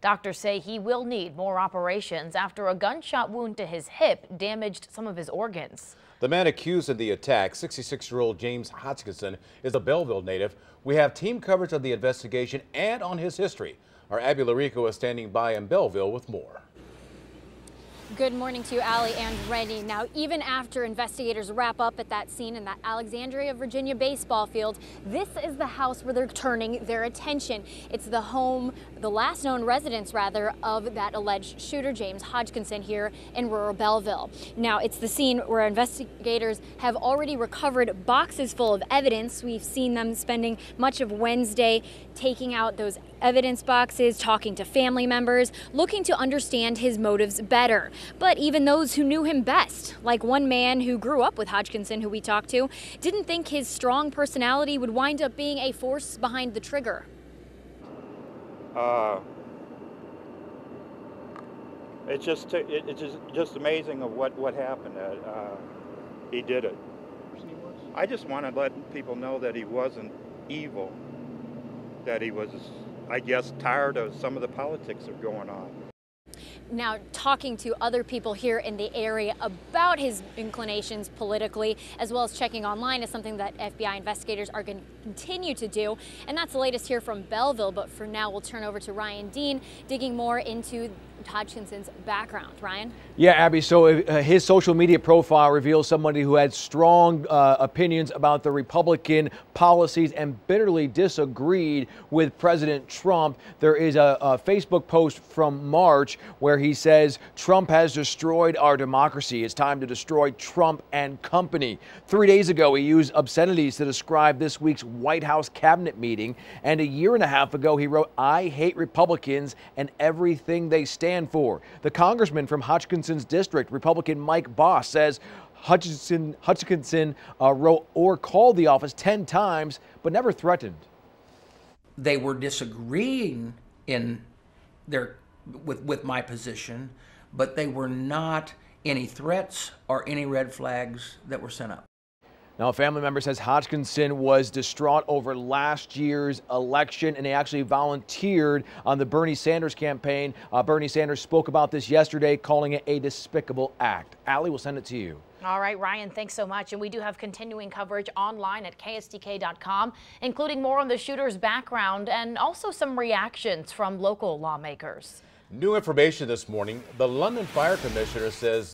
Doctors say he will need more operations after a gunshot wound to his hip damaged some of his organs. The man accused of the attack, 66-year-old James Hodgkinson, is a Belleville native. We have team coverage of the investigation and on his history. Our Abby Larico is standing by in Belleville with more. Good morning to you, Allie and Randy. Now, even after investigators wrap up at that scene in that Alexandria, Virginia baseball field, this is the house where they're turning their attention. It's the home, the last known residence, rather, of that alleged shooter, James Hodgkinson, here in rural Belleville. Now, it's the scene where investigators have already recovered boxes full of evidence. We've seen them spending much of Wednesday taking out those evidence boxes, talking to family members, looking to understand his motives better. But even those who knew him best, like one man who grew up with Hodgkinson, who we talked to, didn't think his strong personality would wind up being a force behind the trigger. It's just amazing of what happened. He did it. I just want to let people know that he wasn't evil, that he was, I guess, tired of some of the politics that are going on. Now, talking to other people here in the area about his inclinations politically, as well as checking online, is something that FBI investigators are going to continue to do. And that's the latest here from Belleville. But for now, we'll turn over to Ryan Dean, digging more into Hodgkinson's background. Ryan? Yeah, Abby, so his social media profile reveals somebody who had strong opinions about the Republican policies and bitterly disagreed with President Trump. There is a Facebook post from March where he says, "Trump has destroyed our democracy. It's time to destroy Trump and company." 3 days ago, he used obscenities to describe this week's White House cabinet meeting. And a year and a half ago, he wrote, "I hate Republicans and everything they stand for." The congressman from Hodgkinson's district, Republican Mike Boss, says Hodgkinson wrote or called the office 10 times, but never threatened. They were disagreeing with my position, but they were not any threats or any red flags that were sent up. Now, a family member says Hodgkinson was distraught over last year's election, and he actually volunteered on the Bernie Sanders campaign. Bernie Sanders spoke about this yesterday, calling it a despicable act. Allie, we'll send it to you. All right, Ryan, thanks so much. And we do have continuing coverage online at KSDK.com, including more on the shooter's background and also some reactions from local lawmakers. New information this morning. The London Fire Commissioner says